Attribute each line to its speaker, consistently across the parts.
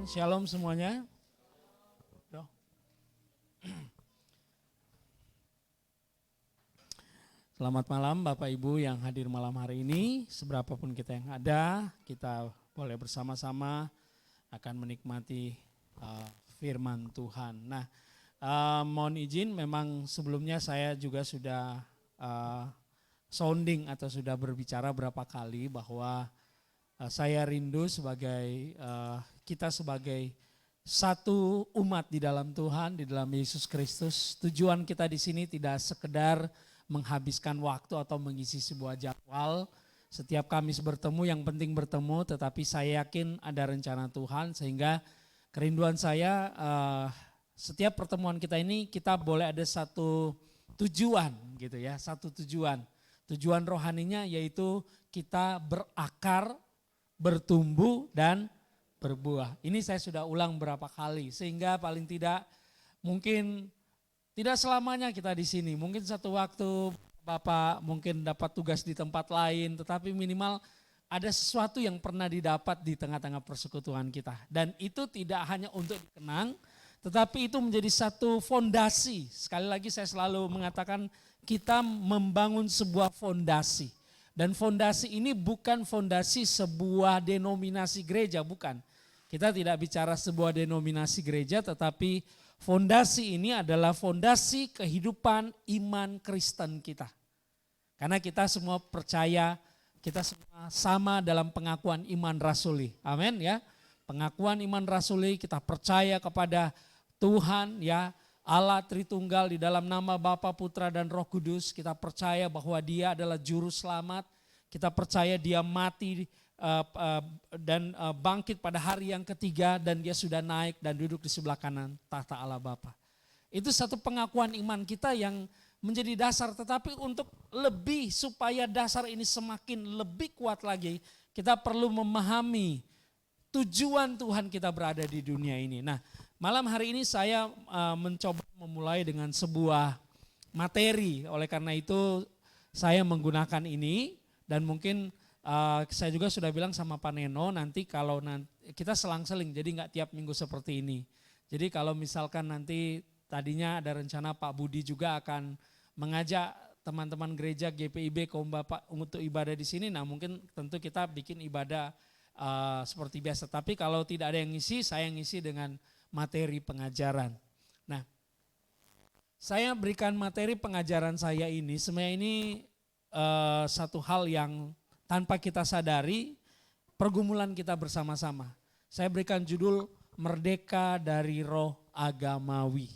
Speaker 1: Shalom semuanya. Selamat malam Bapak Ibu yang hadir malam hari ini. Seberapapun kita yang ada, kita boleh bersama-sama akan menikmati firman Tuhan. Nah, mohon izin, memang sebelumnya saya juga sudah sounding atau sudah berbicara berapa kali bahwa saya rindu sebagai kita sebagai satu umat di dalam Tuhan, di dalam Yesus Kristus. Tujuan kita di sini tidak sekedar menghabiskan waktu atau mengisi sebuah jadwal. Setiap Kamis bertemu, yang penting bertemu, tetapi saya yakin ada rencana Tuhan, sehingga kerinduan saya setiap pertemuan kita ini kita boleh ada satu tujuan gitu ya, satu tujuan. Tujuan rohaninya yaitu kita berakar, bertumbuh dan berbuah. Ini saya sudah ulang berapa kali, sehingga paling tidak mungkin tidak selamanya kita di sini. Mungkin satu waktu Bapak mungkin dapat tugas di tempat lain, tetapi minimal ada sesuatu yang pernah didapat di tengah-tengah persekutuan kita. Dan itu tidak hanya untuk dikenang, tetapi itu menjadi satu fondasi. Sekali lagi saya selalu mengatakan kita membangun sebuah fondasi. Dan fondasi ini bukan fondasi sebuah denominasi gereja, bukan. Kita tidak bicara sebuah denominasi gereja, tetapi fondasi ini adalah fondasi kehidupan iman Kristen kita. Karena kita semua percaya, kita semua sama dalam pengakuan iman rasuli. Amin ya. Pengakuan iman rasuli, kita percaya kepada Tuhan ya, Allah Tritunggal di dalam nama Bapa, Putra dan Roh Kudus. Kita percaya bahwa Dia adalah juru selamat. Kita percaya Dia mati dan bangkit pada hari yang ketiga, dan Dia sudah naik dan duduk di sebelah kanan tahta Allah Bapa. Itu satu pengakuan iman kita yang menjadi dasar, tetapi untuk lebih supaya dasar ini semakin lebih kuat lagi, kita perlu memahami tujuan Tuhan kita berada di dunia ini. Nah, malam hari ini saya mencoba memulai dengan sebuah materi, oleh karena itu saya menggunakan ini, dan mungkin saya juga sudah bilang sama Pak Neno, nanti kalau kita selang-seling, jadi nggak tiap minggu seperti ini. Jadi kalau misalkan nanti tadinya ada rencana Pak Budi juga akan mengajak teman-teman gereja GPIB kaum Bapak untuk ibadah di sini, nah mungkin tentu kita bikin ibadah seperti biasa. Tapi kalau tidak ada yang ngisi, saya ngisi dengan materi pengajaran. Nah, saya berikan materi pengajaran saya ini, sebenarnya ini satu hal yang tanpa kita sadari, pergumulan kita bersama-sama. Saya berikan judul Merdeka dari Roh Agamawi,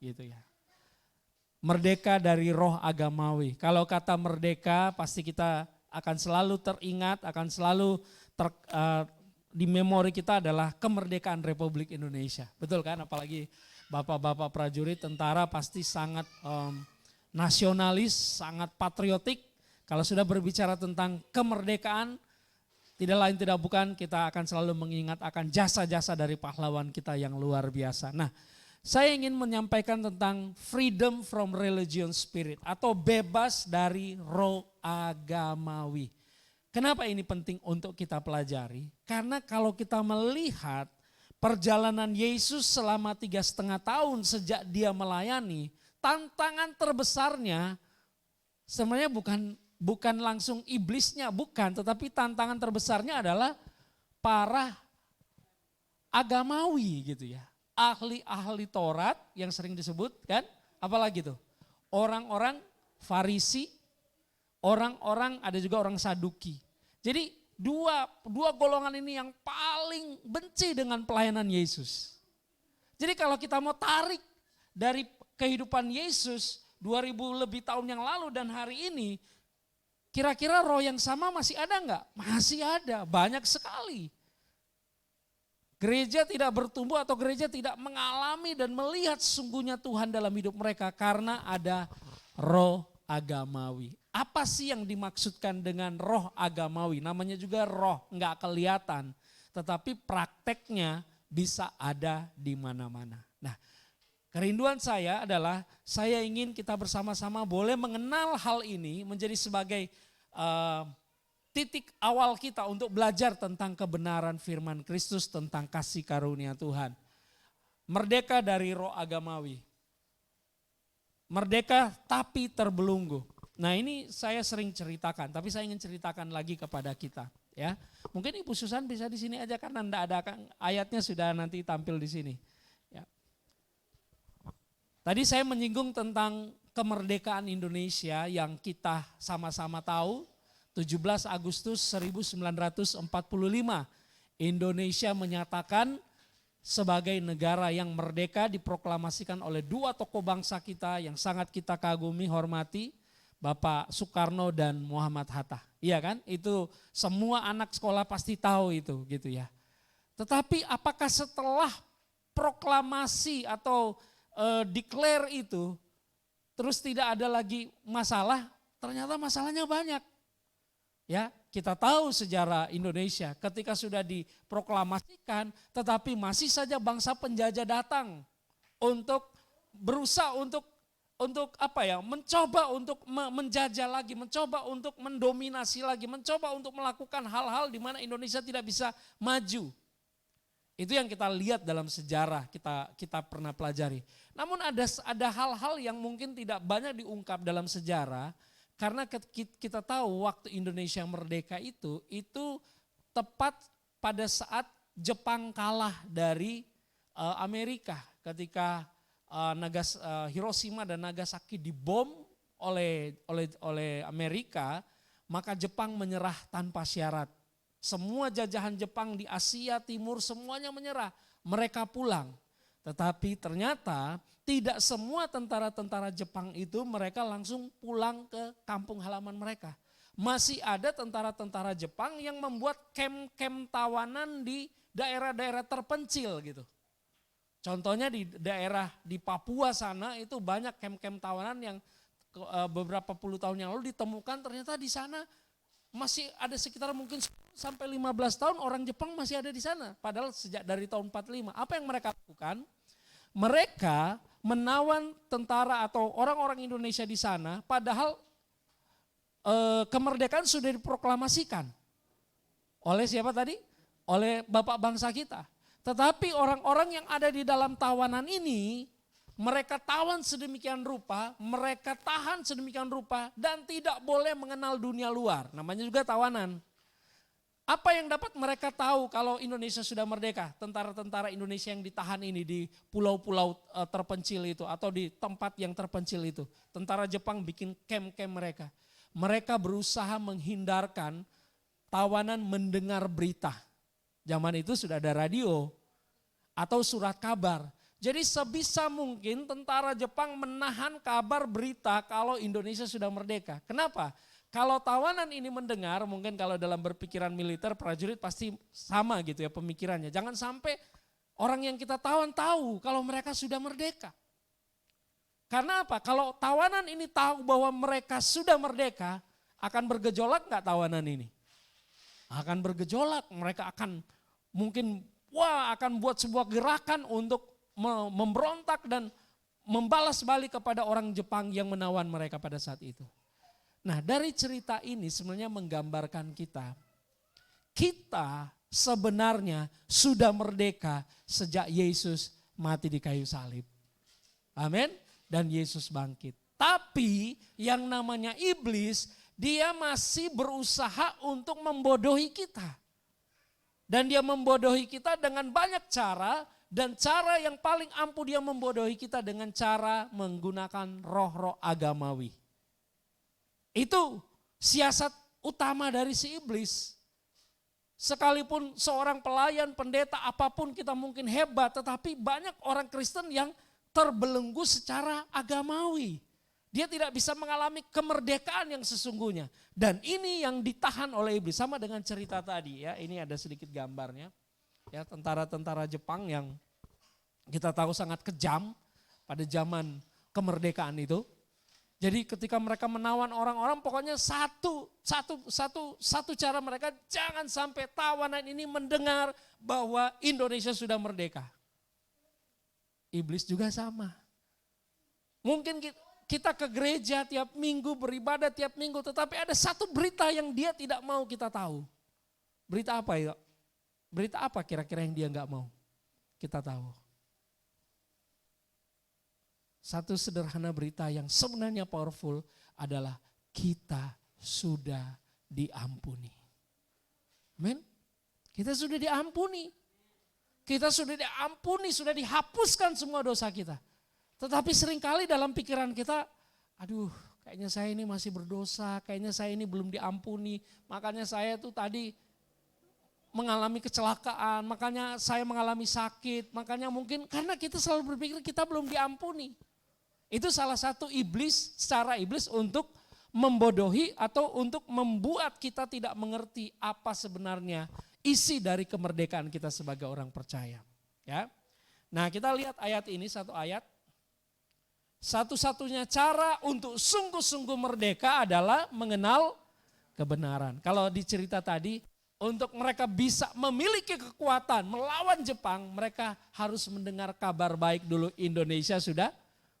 Speaker 1: gitu ya. Merdeka dari Roh Agamawi. Kalau kata merdeka pasti kita akan selalu teringat, akan selalu di memori kita adalah kemerdekaan Republik Indonesia. Betul kan? Apalagi bapak-bapak prajurit tentara pasti sangat nasionalis, sangat patriotik. Kalau sudah berbicara tentang kemerdekaan, tidak lain tidak bukan kita akan selalu mengingat akan jasa-jasa dari pahlawan kita yang luar biasa. Nah, saya ingin menyampaikan tentang freedom from religion spirit atau bebas dari roh agamawi. Kenapa ini penting untuk kita pelajari? Karena kalau kita melihat perjalanan Yesus selama 3,5 tahun sejak dia melayani, tantangan terbesarnya sebenarnya bukan langsung iblisnya, bukan, tetapi tantangan terbesarnya adalah para agamawi gitu ya. Ahli-ahli Taurat yang sering disebut kan, apalagi tuh? Orang-orang Farisi, orang-orang ada juga orang Saduki. Jadi dua golongan ini yang paling benci dengan pelayanan Yesus. Jadi kalau kita mau tarik dari kehidupan Yesus 2000 lebih tahun yang lalu dan hari ini, kira-kira roh yang sama masih ada enggak? Masih ada, banyak sekali. Gereja tidak bertumbuh atau gereja tidak mengalami dan melihat sesungguhnya Tuhan dalam hidup mereka karena ada roh agamawi. Apa sih yang dimaksudkan dengan roh agamawi? Namanya juga roh, enggak kelihatan. Tetapi prakteknya bisa ada di mana-mana. Nah, kerinduan saya adalah saya ingin kita bersama-sama boleh mengenal hal ini menjadi sebagai titik awal kita untuk belajar tentang kebenaran firman Kristus, tentang kasih karunia Tuhan. Merdeka dari roh agamawi. Merdeka tapi terbelenggu. Nah ini saya sering ceritakan, tapi saya ingin ceritakan lagi kepada kita. Ya, mungkin Ibu Susan bisa di sini aja karena enggak ada ayatnya, sudah nanti tampil di sini. Ya. Tadi saya menyinggung tentang kemerdekaan Indonesia yang kita sama-sama tahu. 17 Agustus 1945 Indonesia menyatakan sebagai negara yang merdeka, diproklamasikan oleh dua tokoh bangsa kita yang sangat kita kagumi, hormati, Bapak Soekarno dan Muhammad Hatta. Iya kan? Itu semua anak sekolah pasti tahu itu gitu ya. Tetapi apakah setelah proklamasi atau declare itu terus tidak ada lagi masalah? Ternyata masalahnya banyak. Ya, kita tahu sejarah Indonesia ketika sudah diproklamasikan, tetapi masih saja bangsa penjajah datang untuk berusaha untuk mencoba untuk menjajah lagi, mencoba untuk mendominasi lagi, mencoba untuk melakukan hal-hal di mana Indonesia tidak bisa maju. Itu yang kita lihat dalam sejarah, kita pernah pelajari. Namun ada hal-hal yang mungkin tidak banyak diungkap dalam sejarah. Karena kita tahu waktu Indonesia merdeka itu tepat pada saat Jepang kalah dari Amerika. Ketika Hiroshima dan Nagasaki dibom oleh Amerika, maka Jepang menyerah tanpa syarat. Semua jajahan Jepang di Asia Timur semuanya menyerah, mereka pulang. Tetapi ternyata tidak semua tentara-tentara Jepang itu mereka langsung pulang ke kampung halaman mereka. Masih ada tentara-tentara Jepang yang membuat kem-kem tawanan di daerah-daerah terpencil gitu. Contohnya di Papua sana itu banyak kem-kem tawanan yang beberapa puluh tahun yang lalu ditemukan, ternyata di sana masih ada sekitar mungkin 10 sampai 15 tahun orang Jepang masih ada di sana. Padahal sejak dari tahun 45. Apa yang mereka lakukan? Mereka menawan tentara atau orang-orang Indonesia di sana, padahal kemerdekaan sudah diproklamasikan. Oleh siapa tadi? Oleh bapak bangsa kita. Tetapi orang-orang yang ada di dalam tawanan ini, mereka tawan sedemikian rupa, mereka tahan sedemikian rupa, dan tidak boleh mengenal dunia luar. Namanya juga tawanan. Apa yang dapat mereka tahu kalau Indonesia sudah merdeka? Tentara-tentara Indonesia yang ditahan ini di pulau-pulau terpencil itu atau di tempat yang terpencil itu. Tentara Jepang bikin kem-kem mereka. Mereka berusaha menghindarkan tawanan mendengar berita. Zaman itu sudah ada radio atau surat kabar. Jadi sebisa mungkin tentara Jepang menahan kabar berita kalau Indonesia sudah merdeka. Kenapa? Kalau tawanan ini mendengar, mungkin kalau dalam berpikiran militer, prajurit pasti sama gitu ya pemikirannya. Jangan sampai orang yang kita tawan tahu kalau mereka sudah merdeka. Karena apa? Kalau tawanan ini tahu bahwa mereka sudah merdeka, akan bergejolak nggak tawanan ini? Akan bergejolak, mereka akan mungkin akan buat sebuah gerakan untuk memberontak dan membalas balik kepada orang Jepang yang menawan mereka pada saat itu. Nah, dari cerita ini sebenarnya menggambarkan kita sebenarnya sudah merdeka sejak Yesus mati di kayu salib. Amin. Dan Yesus bangkit. Tapi yang namanya iblis, dia masih berusaha untuk membodohi kita. Dan dia membodohi kita dengan banyak cara, dan cara yang paling ampuh dia membodohi kita dengan cara menggunakan roh-roh agamawi. Itu siasat utama dari si iblis. Sekalipun seorang pelayan, pendeta, apapun kita mungkin hebat, tetapi banyak orang Kristen yang terbelenggu secara agamawi. Dia tidak bisa mengalami kemerdekaan yang sesungguhnya. Dan ini yang ditahan oleh iblis. Sama dengan cerita tadi ya, ini ada sedikit gambarnya. Ya, tentara-tentara Jepang yang kita tahu sangat kejam pada zaman kemerdekaan itu. Jadi ketika mereka menawan orang-orang, pokoknya satu cara mereka, jangan sampai tawanan ini mendengar bahwa Indonesia sudah merdeka. Iblis juga sama. Mungkin kita ke gereja tiap minggu, beribadah tiap minggu, tetapi ada satu berita yang dia tidak mau kita tahu. Berita apa ya? Berita apa kira-kira yang dia nggak mau kita tahu? Satu sederhana berita yang sebenarnya powerful adalah kita sudah diampuni. Amin. Kita sudah diampuni. Kita sudah diampuni, sudah dihapuskan semua dosa kita. Tetapi seringkali dalam pikiran kita, aduh kayaknya saya ini masih berdosa, kayaknya saya ini belum diampuni. Makanya saya tuh tadi mengalami kecelakaan, makanya saya mengalami sakit, makanya mungkin karena kita selalu berpikir kita belum diampuni. Itu salah satu cara iblis untuk membodohi atau untuk membuat kita tidak mengerti apa sebenarnya isi dari kemerdekaan kita sebagai orang percaya. Ya. Nah kita lihat ayat ini, satu ayat. Satu-satunya cara untuk sungguh-sungguh merdeka adalah mengenal kebenaran. Kalau di cerita tadi, untuk mereka bisa memiliki kekuatan melawan Jepang, mereka harus mendengar kabar baik dulu Indonesia sudah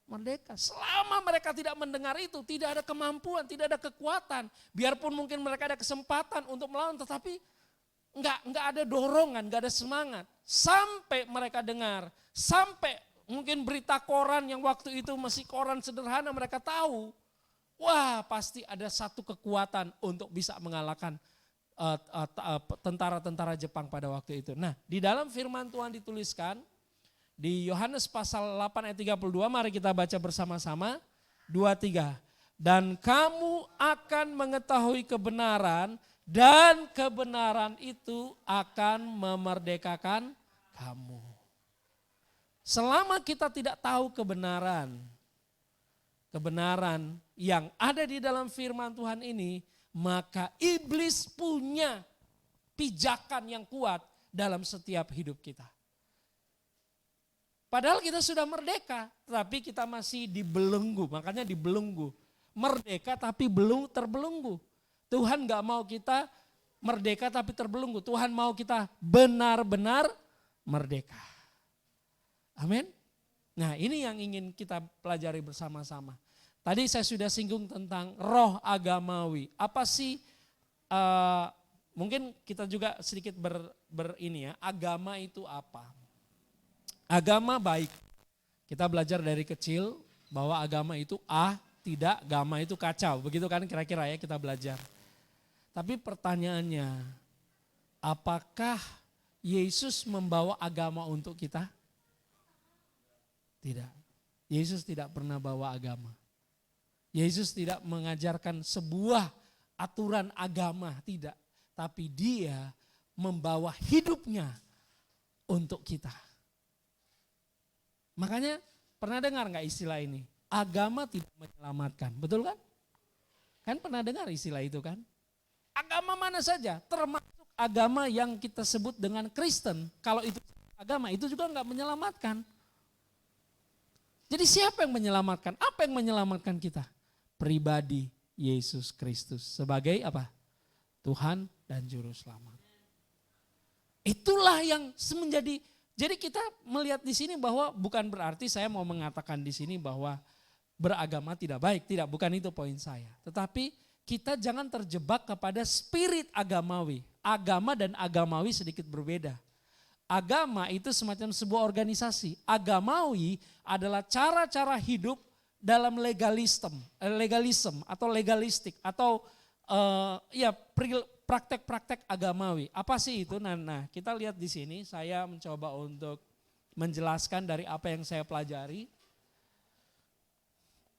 Speaker 1: merdeka. Selama mereka tidak mendengar itu, tidak ada kemampuan, tidak ada kekuatan. Biarpun mungkin mereka ada kesempatan untuk melawan, tetapi enggak ada dorongan, enggak ada semangat. Sampai mereka dengar, sampai mungkin berita koran yang waktu itu masih koran sederhana mereka tahu. Wah pasti ada satu kekuatan untuk bisa mengalahkan tentara-tentara Jepang pada waktu itu. Nah di dalam firman Tuhan dituliskan di Yohanes pasal 8 ayat 32, mari kita baca bersama-sama 2-3. Dan kamu akan mengetahui kebenaran dan kebenaran itu akan memerdekakan kamu. Selama kita tidak tahu kebenaran yang ada di dalam firman Tuhan ini, maka iblis punya pijakan yang kuat dalam setiap hidup kita. Padahal kita sudah merdeka, tapi kita masih dibelenggu, makanya dibelenggu. Merdeka tapi belum terbelenggu. Tuhan gak mau kita merdeka tapi terbelenggu. Tuhan mau kita benar-benar merdeka. Amin. Nah ini yang ingin kita pelajari bersama-sama. Tadi saya sudah singgung tentang roh agamawi. Apa sih, mungkin kita juga sedikit agama itu apa? Agama baik. Kita belajar dari kecil bahwa agama itu tidak, agama itu kacau. Begitu kan kira-kira ya kita belajar. Tapi pertanyaannya, apakah Yesus membawa agama untuk kita? Tidak. Yesus tidak pernah bawa agama. Yesus tidak mengajarkan sebuah aturan agama, tidak. Tapi dia membawa hidupnya untuk kita. Makanya pernah dengar gak istilah ini? Agama tidak menyelamatkan, betul kan? Kan pernah dengar istilah itu kan? Agama mana saja, termasuk agama yang kita sebut dengan Kristen. Kalau itu agama, itu juga gak menyelamatkan. Jadi siapa yang menyelamatkan? Apa yang menyelamatkan kita? Pribadi Yesus Kristus sebagai apa? Tuhan dan Juru Selamat. Itulah yang menjadi, jadi kita melihat di sini bahwa bukan berarti saya mau mengatakan di sini bahwa beragama tidak baik, tidak, bukan itu poin saya. Tetapi kita jangan terjebak kepada spirit agamawi. Agama dan agamawi sedikit berbeda. Agama itu semacam sebuah organisasi. Agamawi adalah cara-cara hidup dalam legalisme atau legalistik atau praktek-praktek agamawi. Apa sih itu? Nah, kita lihat di sini saya mencoba untuk menjelaskan dari apa yang saya pelajari.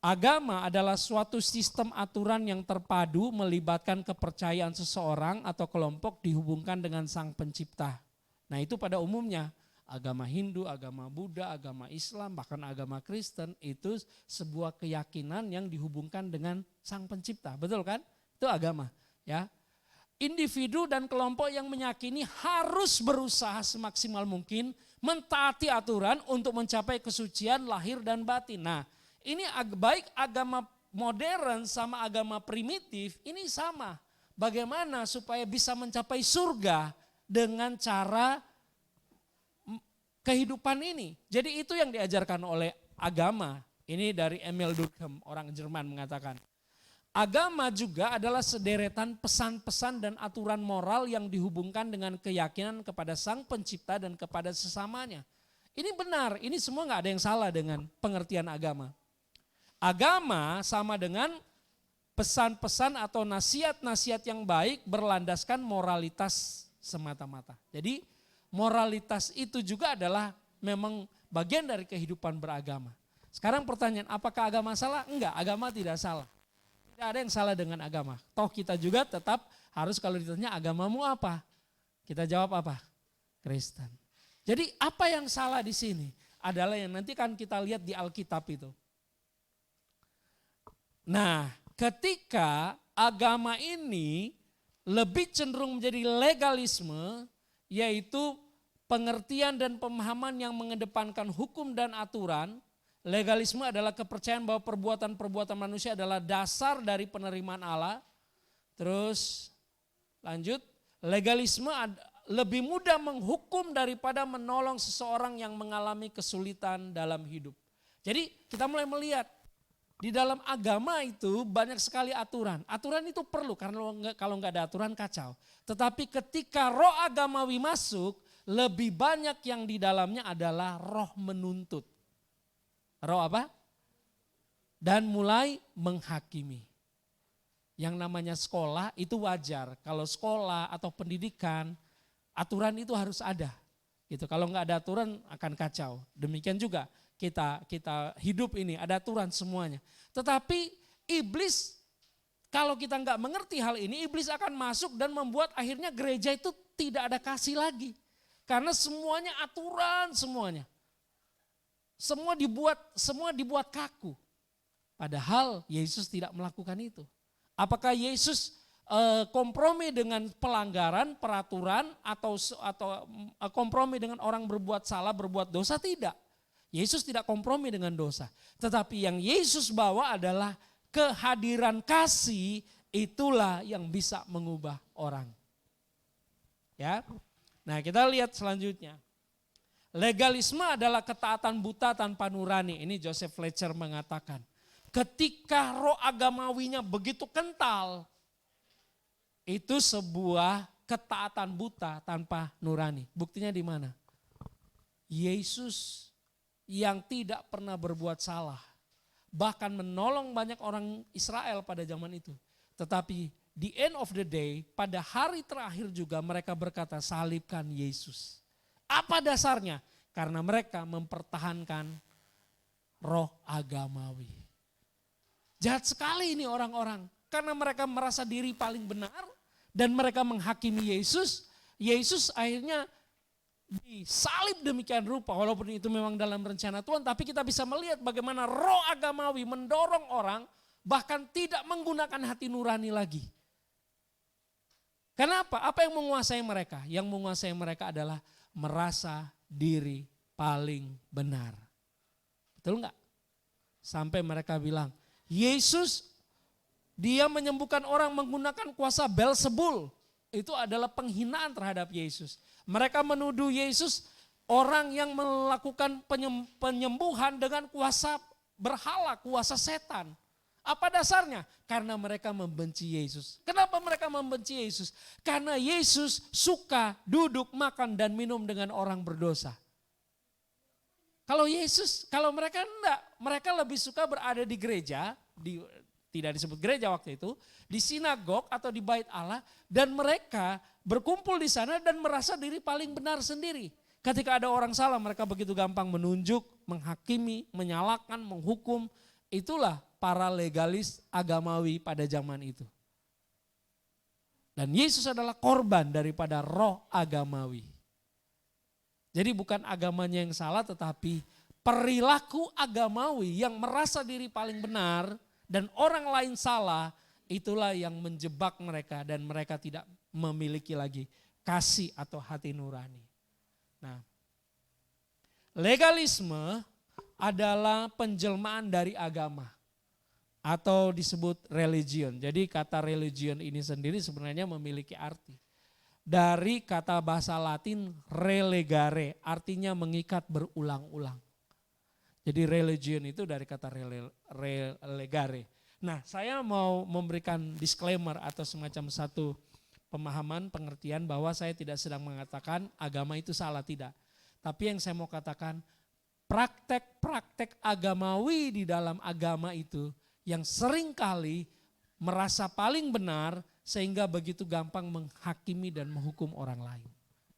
Speaker 1: Agama adalah suatu sistem aturan yang terpadu melibatkan kepercayaan seseorang atau kelompok dihubungkan dengan Sang Pencipta. Nah, itu pada umumnya agama Hindu, agama Buddha, agama Islam, bahkan agama Kristen itu sebuah keyakinan yang dihubungkan dengan Sang Pencipta, betul kan? Itu agama, ya. Individu dan kelompok yang meyakini harus berusaha semaksimal mungkin mentaati aturan untuk mencapai kesucian lahir dan batin. Nah, ini baik agama modern sama agama primitif ini sama. Bagaimana supaya bisa mencapai surga dengan cara kehidupan ini. Jadi itu yang diajarkan oleh agama. Ini dari Emil Durkheim, orang Jerman mengatakan. Agama juga adalah sederetan pesan-pesan dan aturan moral yang dihubungkan dengan keyakinan kepada Sang Pencipta dan kepada sesamanya. Ini benar, ini semua nggak ada yang salah dengan pengertian agama. Agama sama dengan pesan-pesan atau nasihat-nasihat yang baik berlandaskan moralitas semata-mata. Jadi moralitas itu juga adalah memang bagian dari kehidupan beragama. Sekarang pertanyaan, apakah agama salah? Enggak, agama tidak salah. Tidak ada yang salah dengan agama. Toh kita juga tetap harus kalau ditanya agamamu apa? Kita jawab apa? Kristen. Jadi apa yang salah di sini? Adalah yang nanti kan kita lihat di Alkitab itu. Nah, ketika agama ini lebih cenderung menjadi legalisme, yaitu pengertian dan pemahaman yang mengedepankan hukum dan aturan. Legalisme adalah kepercayaan bahwa perbuatan-perbuatan manusia adalah dasar dari penerimaan Allah. Terus lanjut, legalisme lebih mudah menghukum daripada menolong seseorang yang mengalami kesulitan dalam hidup. Jadi kita mulai melihat di dalam agama itu banyak sekali aturan. Aturan itu perlu karena kalau nggak ada aturan kacau. Tetapi ketika roh agamawi masuk, lebih banyak yang di dalamnya adalah roh menuntut. Roh apa? Dan mulai menghakimi. Yang namanya sekolah itu wajar. Kalau sekolah atau pendidikan, aturan itu harus ada. Gitu. Kalau nggak ada aturan akan kacau. Demikian juga kita hidup ini ada aturan semuanya. Tetapi iblis, kalau kita nggak mengerti hal ini, iblis akan masuk dan membuat akhirnya gereja itu tidak ada kasih lagi. Karena semuanya aturan semuanya. Semua dibuat kaku. Padahal Yesus tidak melakukan itu. Apakah Yesus kompromi dengan pelanggaran, peraturan atau kompromi dengan orang berbuat salah, berbuat dosa? Tidak. Yesus tidak kompromi dengan dosa. Tetapi yang Yesus bawa adalah kehadiran kasih, itulah yang bisa mengubah orang. Ya. Nah, kita lihat selanjutnya. Legalisme adalah ketaatan buta tanpa nurani. Ini Joseph Fletcher mengatakan. Ketika roh agamawinya begitu kental, itu sebuah ketaatan buta tanpa nurani. Buktinya di mana? Yesus yang tidak pernah berbuat salah, bahkan menolong banyak orang Israel pada zaman itu. Tetapi the end of the day, pada hari terakhir juga mereka berkata, salibkan Yesus. Apa dasarnya? Karena mereka mempertahankan roh agamawi. Jahat sekali ini orang-orang. Karena mereka merasa diri paling benar dan mereka menghakimi Yesus. Yesus akhirnya disalib demikian rupa. Walaupun itu memang dalam rencana Tuhan. Tapi kita bisa melihat bagaimana roh agamawi mendorong orang bahkan tidak menggunakan hati nurani lagi. Kenapa? Apa yang menguasai mereka? Yang menguasai mereka adalah merasa diri paling benar. Betul enggak? Sampai mereka bilang, Yesus dia menyembuhkan orang menggunakan kuasa Belzebul. Itu adalah penghinaan terhadap Yesus. Mereka menuduh Yesus orang yang melakukan penyembuhan dengan kuasa berhala, kuasa setan. Apa dasarnya? Karena mereka membenci Yesus. Kenapa mereka membenci Yesus? Karena Yesus suka duduk, makan dan minum dengan orang berdosa. Kalau mereka enggak, mereka lebih suka berada di gereja, tidak disebut gereja waktu itu, di sinagog atau di bait Allah, dan mereka berkumpul di sana dan merasa diri paling benar sendiri. Ketika ada orang salah, mereka begitu gampang menunjuk, menghakimi, menyalahkan, menghukum. Itulah para legalis agamawi pada zaman itu. Dan Yesus adalah korban daripada roh agamawi. Jadi bukan agamanya yang salah, tetapi perilaku agamawi yang merasa diri paling benar dan orang lain salah, itulah yang menjebak mereka dan mereka tidak memiliki lagi kasih atau hati nurani. Nah, legalisme adalah penjelmaan dari agama atau disebut religion. Jadi kata religion ini sendiri sebenarnya memiliki arti. Dari kata bahasa Latin relegare, artinya mengikat berulang-ulang. Jadi religion itu dari kata relegare. Nah, saya mau memberikan disclaimer atau semacam satu pemahaman, pengertian bahwa saya tidak sedang mengatakan agama itu salah, tidak. Tapi yang saya mau katakan, praktek-praktek agamawi di dalam agama itu yang seringkali merasa paling benar sehingga begitu gampang menghakimi dan menghukum orang lain.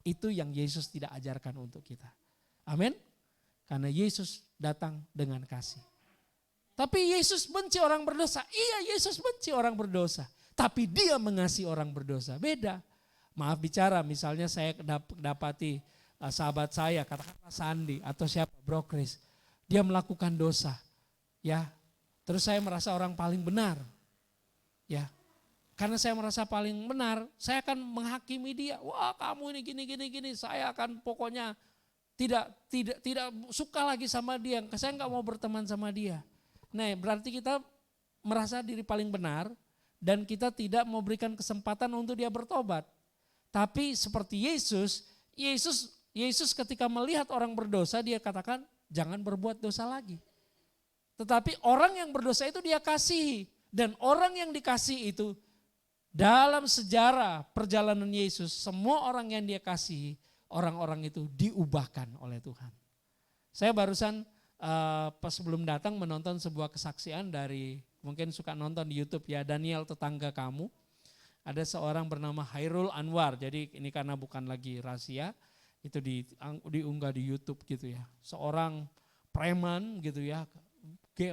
Speaker 1: Itu yang Yesus tidak ajarkan untuk kita. Amin. Karena Yesus datang dengan kasih. Tapi Yesus benci orang berdosa. Iya, Yesus benci orang berdosa. Tapi dia mengasihi orang berdosa. Beda. Maaf bicara, misalnya saya dapati sahabat saya, katakanlah Sandi atau siapa, Bro Chris. Dia melakukan dosa. Ya. Terus saya merasa orang paling benar. Ya. Karena saya merasa paling benar, saya akan menghakimi dia. Wah, kamu ini gini. Saya akan pokoknya tidak suka lagi sama dia. Saya nggak mau berteman sama dia. Nah, berarti kita merasa diri paling benar dan kita tidak mau berikan kesempatan untuk dia bertobat. Tapi seperti Yesus ketika melihat orang berdosa, dia katakan jangan berbuat dosa lagi. Tetapi orang yang berdosa itu dia kasihi. Dan orang yang dikasihi itu dalam sejarah perjalanan Yesus, semua orang yang dia kasihi, orang-orang itu diubahkan oleh Tuhan. Saya barusan pas sebelum datang menonton sebuah kesaksian dari, mungkin suka nonton di YouTube ya, Daniel Tetangga Kamu. Ada seorang bernama Hairul Anwar, jadi ini karena bukan lagi rahasia, itu diunggah di YouTube gitu ya. Seorang preman gitu ya,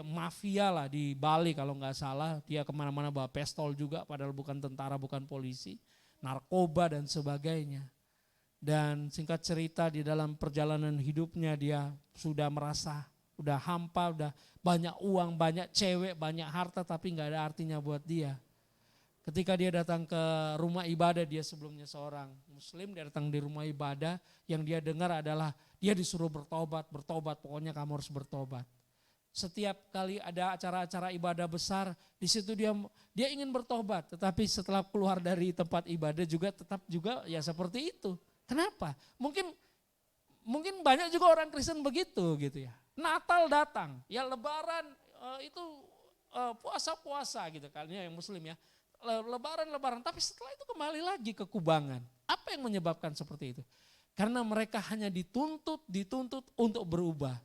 Speaker 1: mafia lah di Bali kalau nggak salah, dia kemana-mana bawa pistol juga padahal bukan tentara, bukan polisi, narkoba dan sebagainya. Dan singkat cerita di dalam perjalanan hidupnya dia sudah merasa udah hampa, udah banyak uang, banyak cewek, banyak harta tapi nggak ada artinya buat dia. Ketika dia datang ke rumah ibadah, dia sebelumnya seorang Muslim, dia datang di rumah ibadah, yang dia dengar adalah dia disuruh bertobat, pokoknya kamu harus bertobat. Setiap kali ada acara-acara ibadah besar, di situ dia ingin bertobat, tetapi setelah keluar dari tempat ibadah tetap juga ya seperti itu. Kenapa? Mungkin banyak juga orang Kristen begitu gitu ya. Natal datang, ya Lebaran itu puasa-puasa gitu kan ya, yang Muslim ya. Lebaran, tapi setelah itu kembali lagi ke kubangan. Apa yang menyebabkan seperti itu? Karena mereka hanya dituntut untuk berubah,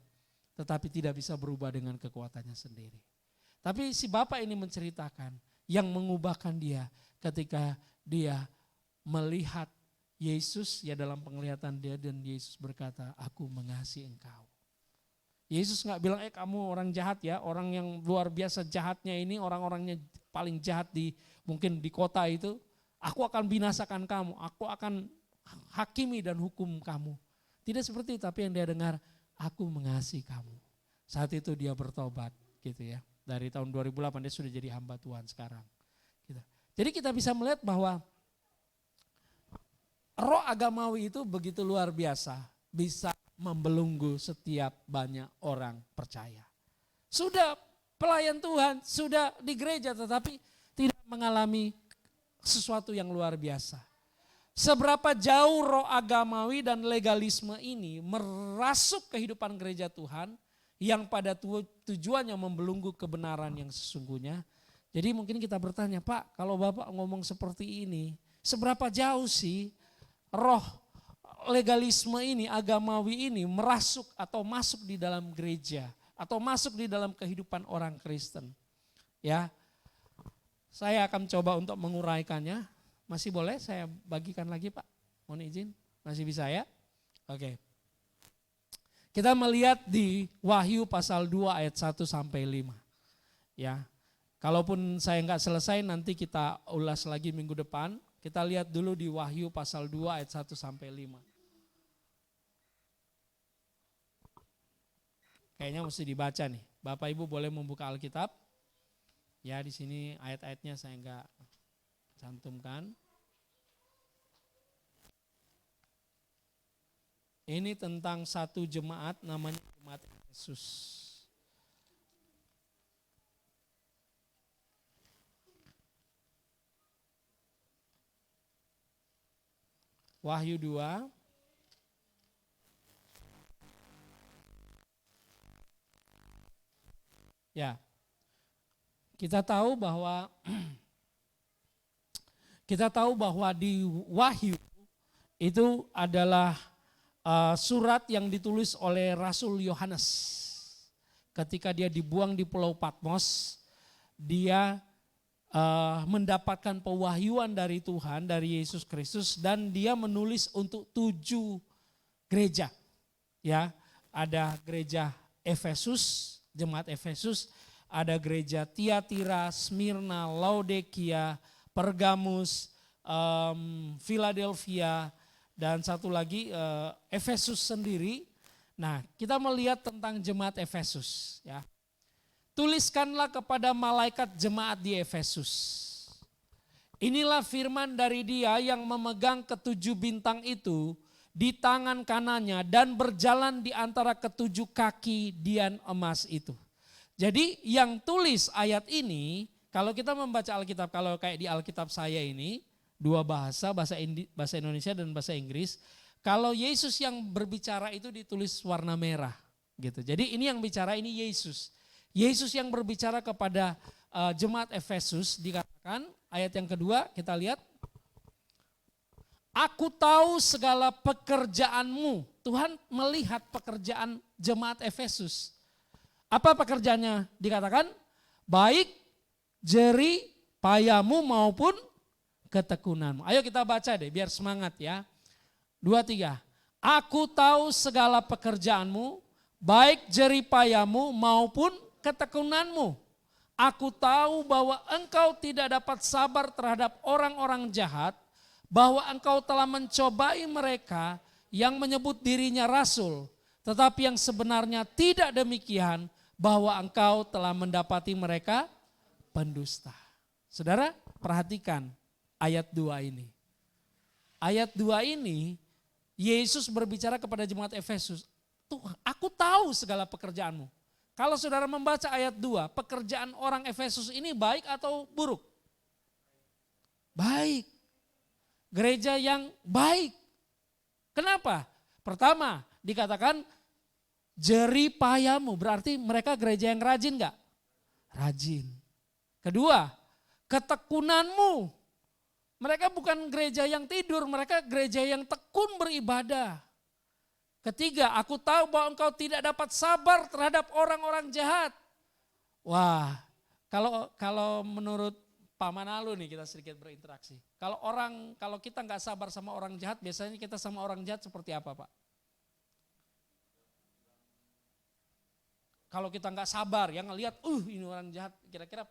Speaker 1: tetapi tidak bisa berubah dengan kekuatannya sendiri. Tapi si Bapak ini menceritakan yang mengubahkan dia ketika dia melihat Yesus ya dalam penglihatan dia, dan Yesus berkata, aku mengasihi engkau. Yesus nggak bilang, kamu orang jahat ya, orang yang luar biasa jahatnya ini, orang-orangnya paling jahat mungkin di kota itu, aku akan binasakan kamu, aku akan hakimi dan hukum kamu. Tidak seperti itu, tapi yang dia dengar, aku mengasihi kamu. Saat itu dia bertobat gitu ya. Dari tahun 2008 dia sudah jadi hamba Tuhan sekarang. Gitu. Jadi kita bisa melihat bahwa roh agamawi itu begitu luar biasa, bisa membelenggu setiap banyak orang percaya. Sudah pelayan Tuhan, sudah di gereja tetapi tidak mengalami sesuatu yang luar biasa. Seberapa jauh roh agamawi dan legalisme ini merasuk kehidupan gereja Tuhan yang pada tujuannya membelenggu kebenaran yang sesungguhnya. Jadi mungkin kita bertanya, Pak, kalau Bapak ngomong seperti ini, seberapa jauh sih roh legalisme ini, agamawi ini merasuk atau masuk di dalam gereja atau masuk di dalam kehidupan orang Kristen. Ya, saya akan coba untuk menguraikannya. Masih boleh saya bagikan lagi Pak? Mohon izin, masih bisa ya? Oke. Kita melihat di Wahyu pasal 2 ayat 1 sampai 5. Ya. Kalaupun saya enggak selesai nanti kita ulas lagi minggu depan. Kita lihat dulu di Wahyu pasal 2 ayat 1 sampai 5. Kayaknya mesti dibaca nih. Bapak Ibu boleh membuka Alkitab. Ya, di sini ayat-ayatnya saya enggak cantumkan. Ini tentang satu jemaat namanya jemaat Yesus. Wahyu 2 Ya, kita tahu bahwa di Wahyu itu adalah surat yang ditulis oleh Rasul Yohanes. Ketika dia dibuang di Pulau Patmos, dia mendapatkan pewahyuan dari Tuhan, dari Yesus Kristus, dan dia menulis untuk 7 gereja. Ya, ada gereja Efesus, jemaat Efesus, ada gereja Tiatira, Smyrna, Laodikia, Pergamus, Philadelphia, dan satu lagi Efesus sendiri. Nah, kita melihat tentang jemaat Efesus, ya. Tuliskanlah kepada malaikat jemaat di Efesus. Inilah firman dari Dia yang memegang ke7 bintang itu di tangan kanannya dan berjalan di antara ke7 kaki dian emas itu. Jadi yang tulis ayat ini, kalau kita membaca Alkitab, kalau kayak di Alkitab saya ini, 2 bahasa Indonesia dan bahasa Inggris. Kalau Yesus yang berbicara itu ditulis warna merah gitu. Jadi ini yang bicara ini Yesus. Yesus yang berbicara kepada jemaat Efesus dikatakan ayat yang kedua kita lihat. Aku tahu segala pekerjaanmu. Tuhan melihat pekerjaan jemaat Efesus. Apa pekerjaannya? Dikatakan baik jerih payamu maupun ketekunanmu. Ayo kita baca deh biar semangat ya. 2, 3. Aku tahu segala pekerjaanmu, baik jerih payamu maupun ketekunanmu. Aku tahu bahwa engkau tidak dapat sabar terhadap orang-orang jahat, bahwa engkau telah mencobai mereka yang menyebut dirinya rasul, tetapi yang sebenarnya tidak demikian, bahwa engkau telah mendapati mereka pendusta. Saudara, perhatikan ayat 2 ini. Ayat 2 ini, Yesus berbicara kepada jemaat Efesus, Tuhan, aku tahu segala pekerjaanmu. Kalau saudara membaca ayat 2, pekerjaan orang Efesus ini baik atau buruk? Baik. Gereja yang baik. Kenapa? Pertama, dikatakan jerih payamu, berarti mereka gereja yang rajin enggak? Rajin. Kedua, ketekunanmu. Mereka bukan gereja yang tidur, mereka gereja yang tekun beribadah. Ketiga, aku tahu bahwa engkau tidak dapat sabar terhadap orang-orang jahat. Wah, kalau menurut Pak Manalu nih kita sedikit berinteraksi. Kalau kita nggak sabar sama orang jahat, biasanya kita sama orang jahat seperti apa, Pak? Kalau kita nggak sabar, yang ngelihat, ini orang jahat, kira-kira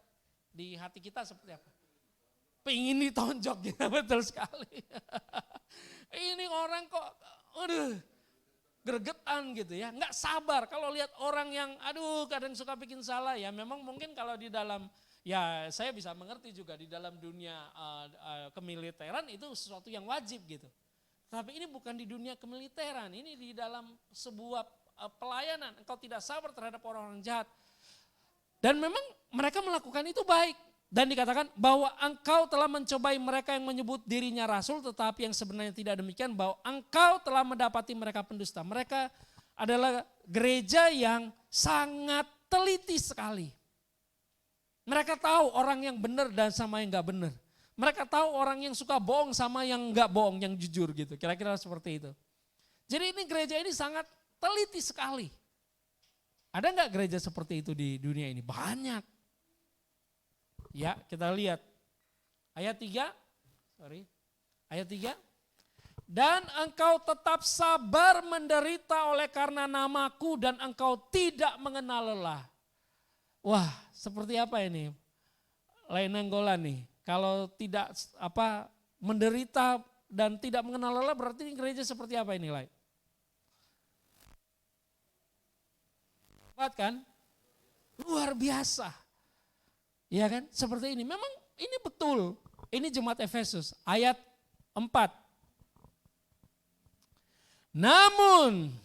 Speaker 1: di hati kita seperti apa? Pengen ditonjok gitu, betul sekali. Ini orang kok, gregetan gitu ya, nggak sabar. Kalau lihat orang yang kadang suka bikin salah ya, memang mungkin kalau di dalam, ya saya bisa mengerti juga di dalam dunia kemiliteran itu sesuatu yang wajib gitu. Tapi ini bukan di dunia kemiliteran, ini di dalam sebuah pelayanan. Engkau tidak sabar terhadap orang-orang jahat. Dan memang mereka melakukan itu baik. Dan dikatakan bahwa engkau telah mencobai mereka yang menyebut dirinya rasul, tetapi yang sebenarnya tidak demikian, bahwa engkau telah mendapati mereka pendusta. Mereka adalah gereja yang sangat teliti sekali. Mereka tahu orang yang benar dan sama yang gak benar. Mereka tahu orang yang suka bohong sama yang gak bohong, yang jujur gitu. Kira-kira seperti itu. Jadi ini gereja ini sangat teliti sekali. Ada gak gereja seperti itu di dunia ini? Banyak. Ya, kita lihat ayat 3. Ayat 3. Dan engkau tetap sabar menderita oleh karena namaku dan engkau tidak mengenal lelah. Wah, seperti apa ini? Lain nenggolan nih. Kalau tidak menderita dan tidak mengenal lelah, berarti gereja seperti apa ini, Lai? Kuat kan? Luar biasa. Ya kan, seperti ini. Memang ini betul. Ini jemaat Efesus, ayat 4. Namun,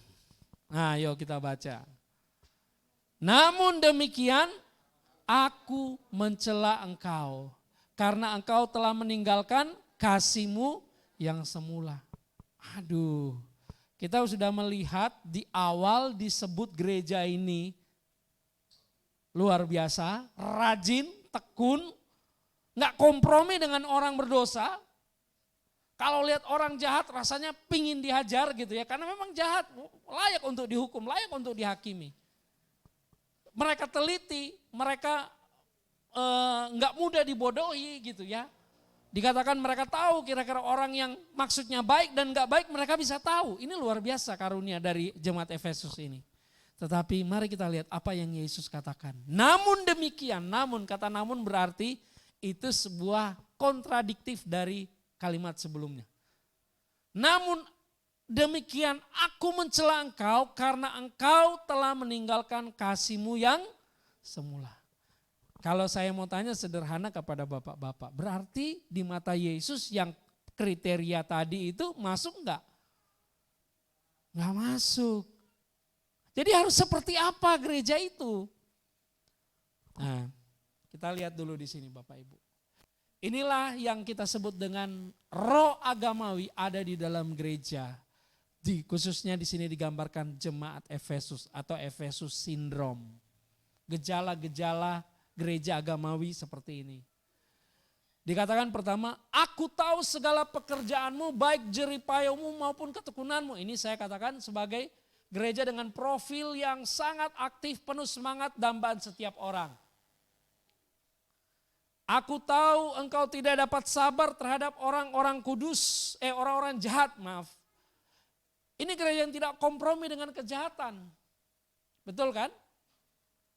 Speaker 1: yuk kita baca. Namun demikian, aku mencela engkau, karena engkau telah meninggalkan kasihmu yang semula. Aduh, kita sudah melihat di awal disebut gereja ini luar biasa, rajin, tekun, nggak kompromi dengan orang berdosa. Kalau lihat orang jahat rasanya pingin dihajar gitu ya, karena memang jahat, layak untuk dihukum, layak untuk dihakimi. Mereka teliti, mereka nggak mudah dibodohi gitu ya. Dikatakan mereka tahu kira-kira orang yang maksudnya baik dan nggak baik mereka bisa tahu. Ini luar biasa karunia dari jemaat Efesus ini. Tetapi mari kita lihat apa yang Yesus katakan. Namun demikian, kata namun berarti itu sebuah kontradiktif dari kalimat sebelumnya. Namun demikian aku mencela engkau karena engkau telah meninggalkan kasihmu yang semula. Kalau saya mau tanya sederhana kepada bapak-bapak, berarti di mata Yesus yang kriteria tadi itu masuk enggak? Enggak masuk. Jadi harus seperti apa gereja itu? Nah, kita lihat dulu di sini Bapak Ibu. Inilah yang kita sebut dengan roh agamawi ada di dalam gereja. Khususnya di sini digambarkan jemaat Efesus atau Efesus Syndrome. Gejala-gejala gereja agamawi seperti ini. Dikatakan pertama, aku tahu segala pekerjaanmu baik jeripayamu maupun ketekunanmu. Ini saya katakan sebagai gereja dengan profil yang sangat aktif, penuh semangat, dambaan setiap orang. Aku tahu engkau tidak dapat sabar terhadap orang-orang kudus, orang-orang jahat, maaf. Ini gereja yang tidak kompromi dengan kejahatan. Betul kan?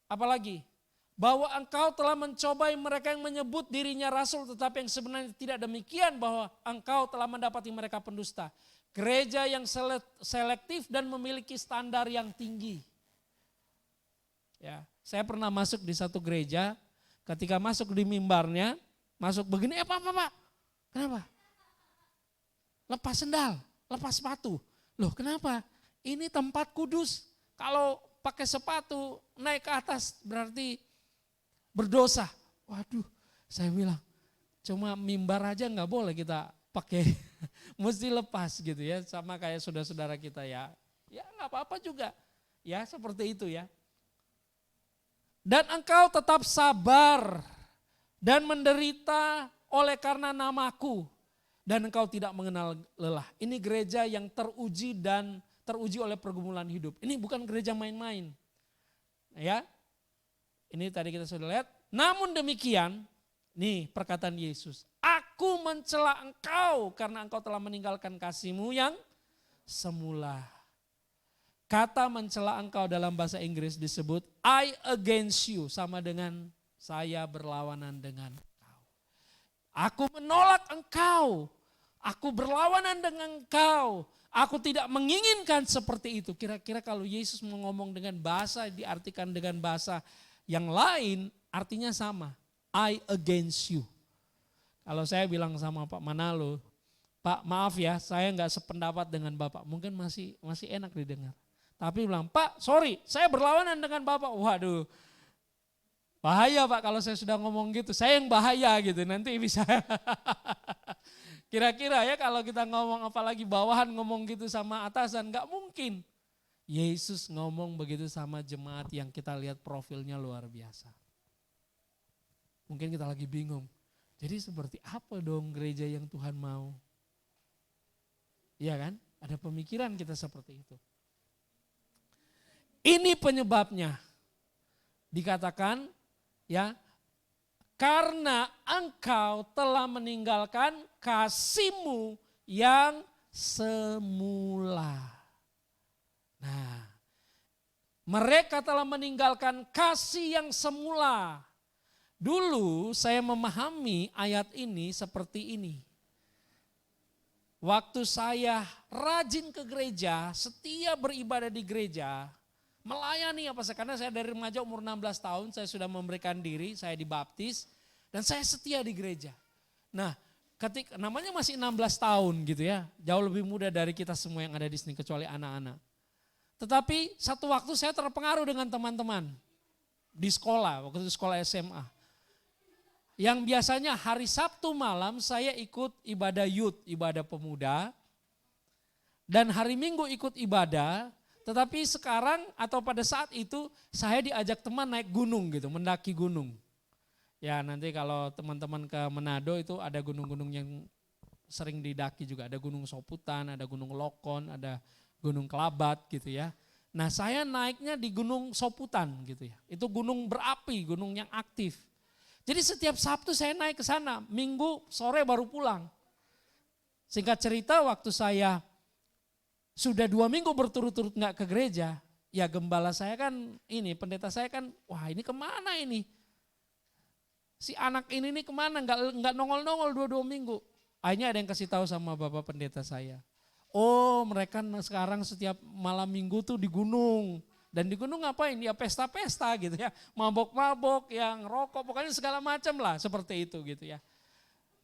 Speaker 1: Apalagi, bahwa engkau telah mencobai mereka yang menyebut dirinya rasul, tetapi yang sebenarnya tidak demikian, bahwa engkau telah mendapati mereka pendusta. Gereja yang selektif dan memiliki standar yang tinggi. Ya, saya pernah masuk di satu gereja, ketika masuk di mimbarnya, masuk begini, Pak. Kenapa? Lepas sendal, lepas sepatu. Loh kenapa? Ini tempat kudus. Kalau pakai sepatu naik ke atas berarti berdosa. Waduh, saya bilang, cuma mimbar aja nggak boleh kita pakai, mesti lepas gitu ya, sama kayak saudara-saudara kita ya. Ya nggak apa-apa juga, ya seperti itu ya. Dan engkau tetap sabar dan menderita oleh karena namaku. Dan engkau tidak mengenal lelah. Ini gereja yang teruji dan teruji oleh pergumulan hidup. Ini bukan gereja main-main. Ya, ini tadi kita sudah lihat. Namun demikian, nih perkataan Yesus. Aku mencela engkau karena engkau telah meninggalkan kasihmu yang semula. Kata mencela engkau dalam bahasa Inggris disebut I against you, sama dengan saya berlawanan dengan engkau. Aku menolak engkau, aku berlawanan dengan engkau, aku tidak menginginkan seperti itu. Kira-kira kalau Yesus mau ngomong dengan bahasa, diartikan dengan bahasa yang lain, artinya sama. I against you. Kalau saya bilang sama Pak Manalo, Pak maaf ya saya nggak sependapat dengan Bapak, mungkin masih enak didengar. Tapi bilang, Pak sorry saya berlawanan dengan Bapak. Waduh, bahaya Pak kalau saya sudah ngomong gitu, saya yang bahaya gitu, nanti bisa. Kira-kira ya kalau kita ngomong apalagi bawahan ngomong gitu sama atasan, nggak mungkin. Yesus ngomong begitu sama jemaat yang kita lihat profilnya luar biasa. Mungkin kita lagi bingung. Jadi seperti apa dong gereja yang Tuhan mau? Iya kan? Ada pemikiran kita seperti itu. Ini penyebabnya. Dikatakan ya, karena engkau telah meninggalkan kasihmu yang semula. Nah, mereka telah meninggalkan kasih yang semula. Dulu saya memahami ayat ini seperti ini. Waktu saya rajin ke gereja, setia beribadah di gereja, melayani apa saja, karena saya dari remaja umur 16 tahun, saya sudah memberikan diri, saya dibaptis, dan saya setia di gereja. Nah, ketika namanya masih 16 tahun gitu ya, jauh lebih muda dari kita semua yang ada di sini kecuali anak-anak. Tetapi satu waktu saya terpengaruh dengan teman-teman di sekolah, waktu itu sekolah SMA. Yang biasanya hari Sabtu malam saya ikut ibadah youth, ibadah pemuda. Dan hari Minggu ikut ibadah, Tetapi sekarang atau pada saat itu saya diajak teman naik gunung gitu, mendaki gunung. Ya nanti kalau teman-teman ke Manado itu ada gunung-gunung yang sering didaki juga. Ada Gunung Soputan, ada Gunung Lokon, ada Gunung Kelabat gitu ya. Nah saya naiknya di Gunung Soputan gitu ya. Itu gunung berapi, gunung yang aktif. Jadi setiap Sabtu saya naik ke sana, Minggu sore baru pulang. Singkat cerita waktu saya sudah 2 minggu berturut-turut nggak ke gereja, ya gembala saya kan ini, pendeta saya kan, wah ini kemana ini? Si anak ini nih kemana, nggak nongol-nongol 2 minggu. Akhirnya ada yang kasih tahu sama bapak pendeta saya. Oh mereka sekarang setiap malam minggu tuh di gunung. Dan di gunung ngapain? Ya pesta-pesta gitu ya. Mabok-mabok, yang rokok, pokoknya segala macam lah seperti itu gitu ya.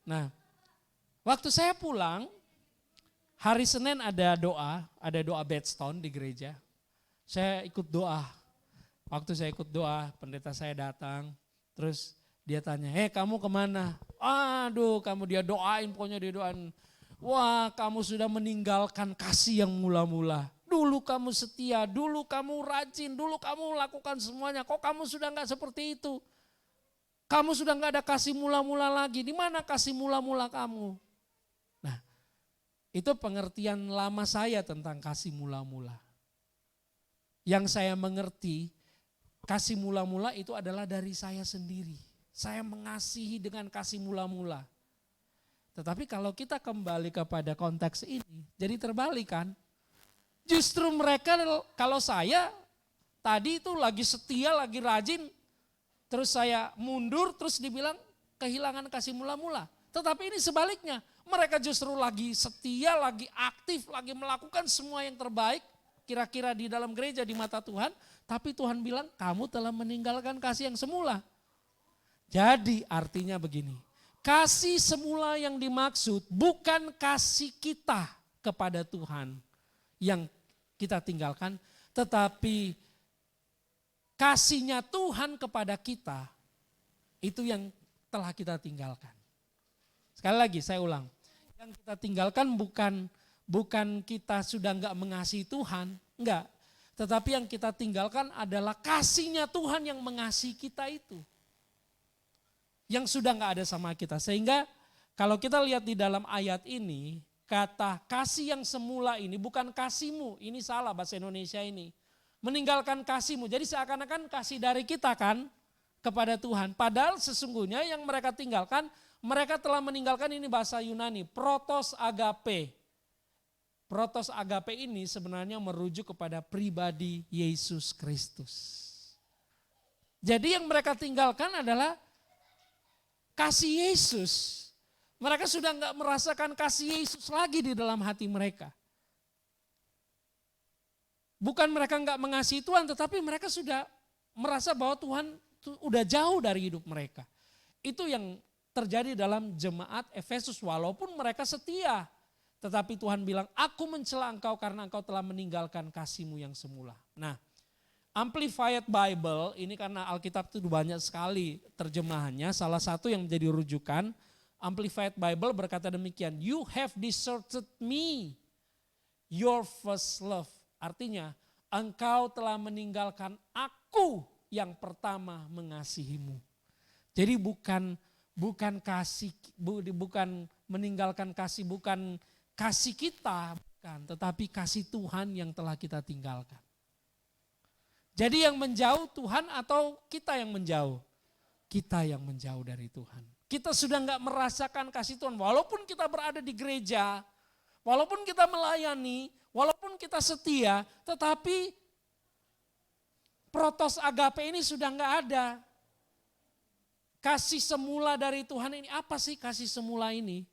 Speaker 1: Nah waktu saya pulang, hari Senin ada doa bedstone di gereja. Saya ikut doa. Waktu saya ikut doa, pendeta saya datang. Terus dia tanya, kamu kemana? Aduh kamu dia doain, pokoknya dia doain. Wah kamu sudah meninggalkan kasih yang mula-mula. Dulu kamu setia, dulu kamu rajin, dulu kamu lakukan semuanya. Kok kamu sudah enggak seperti itu? Kamu sudah enggak ada kasih mula-mula lagi. Di mana kasih mula-mula kamu? Nah, itu pengertian lama saya tentang kasih mula-mula. Yang saya mengerti, kasih mula-mula itu adalah dari saya sendiri. Saya mengasihi dengan kasih mula-mula. Tetapi kalau kita kembali kepada konteks ini, jadi terbalik kan? Justru mereka, kalau saya tadi itu lagi setia, lagi rajin, terus saya mundur, terus dibilang kehilangan kasih mula-mula. Tetapi ini sebaliknya, mereka justru lagi setia, lagi aktif, lagi melakukan semua yang terbaik, kira-kira di dalam gereja di mata Tuhan, tapi Tuhan bilang kamu telah meninggalkan kasih yang semula. Jadi artinya begini, kasih semula yang dimaksud bukan kasih kita kepada Tuhan yang kita tinggalkan, tetapi kasihnya Tuhan kepada kita itu yang telah kita tinggalkan. Sekali lagi saya ulang, yang kita tinggalkan bukan kita sudah enggak mengasihi Tuhan, enggak. Tetapi yang kita tinggalkan adalah kasihnya Tuhan yang mengasihi kita itu. Yang sudah enggak ada sama kita. Sehingga kalau kita lihat di dalam ayat ini, kata kasih yang semula ini bukan kasihmu, ini salah bahasa Indonesia ini. Meninggalkan kasihmu, jadi seakan-akan kasih dari kita kan kepada Tuhan. Padahal sesungguhnya yang mereka tinggalkan, mereka telah meninggalkan, ini bahasa Yunani, protos agape. Protos agape ini sebenarnya merujuk kepada pribadi Yesus Kristus. Jadi yang mereka tinggalkan adalah kasih Yesus. Mereka sudah enggak merasakan kasih Yesus lagi di dalam hati mereka. Bukan mereka enggak mengasihi Tuhan, tetapi mereka sudah merasa bahwa Tuhan udah jauh dari hidup mereka. Itu yang terjadi dalam jemaat Efesus, walaupun mereka setia. Tetapi Tuhan bilang, aku mencela engkau karena engkau telah meninggalkan kasihmu yang semula. Nah, Amplified Bible, ini karena Alkitab itu banyak sekali terjemahannya, salah satu yang menjadi rujukan, Amplified Bible berkata demikian, you have deserted me, your first love. Artinya, engkau telah meninggalkan aku yang pertama mengasihimu. Jadi bukan meninggalkan kasih, bukan kasih kita, bukan, tetapi kasih Tuhan yang telah kita tinggalkan. Jadi yang menjauh Tuhan atau kita yang menjauh? Kita yang menjauh dari Tuhan. Kita sudah enggak merasakan kasih Tuhan, walaupun kita berada di gereja, walaupun kita melayani, walaupun kita setia, tetapi protos agape ini sudah enggak ada. Kasih semula dari Tuhan ini, apa sih kasih semula ini?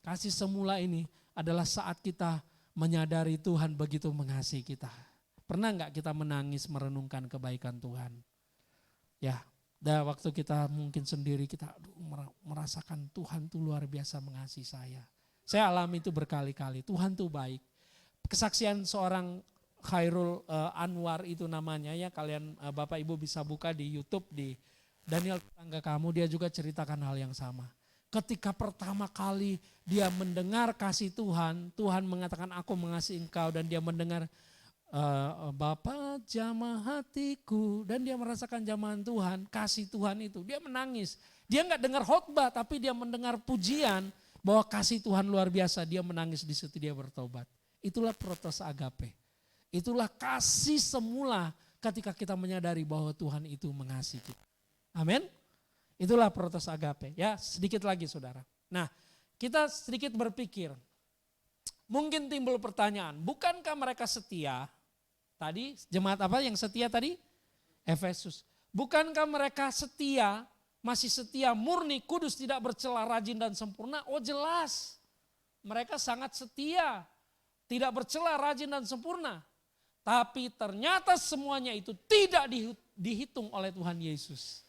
Speaker 1: Kasih semula ini adalah saat kita menyadari Tuhan begitu mengasihi kita. Pernah enggak kita menangis merenungkan kebaikan Tuhan? Ya, waktu kita mungkin sendiri kita merasakan Tuhan tuh luar biasa mengasihi saya. Saya alami itu berkali-kali, Tuhan tuh baik. Kesaksian seorang Khairul Anwar itu namanya ya, kalian Bapak Ibu bisa buka di YouTube di Daniel Tetangga Kamu, dia juga ceritakan hal yang sama. Ketika pertama kali dia mendengar kasih Tuhan, Tuhan mengatakan aku mengasihi engkau, dan dia mendengar Bapa jamah hatiku, dan dia merasakan jamahan Tuhan, kasih Tuhan itu. Dia menangis. Dia nggak dengar khotbah, tapi dia mendengar pujian bahwa kasih Tuhan luar biasa. Dia menangis di situ, dia bertobat. Itulah protos agape. Itulah kasih semula ketika kita menyadari bahwa Tuhan itu mengasihi kita. Amin. Itulah protos agape. Ya, sedikit lagi saudara. Nah, kita sedikit berpikir. Mungkin timbul pertanyaan, bukankah mereka setia? Tadi jemaat apa yang setia tadi? Efesus. Bukankah mereka setia, masih setia, murni, kudus, tidak bercela, rajin dan sempurna? Oh jelas, mereka sangat setia, tidak bercela, rajin dan sempurna. Tapi ternyata semuanya itu tidak dihitung oleh Tuhan Yesus.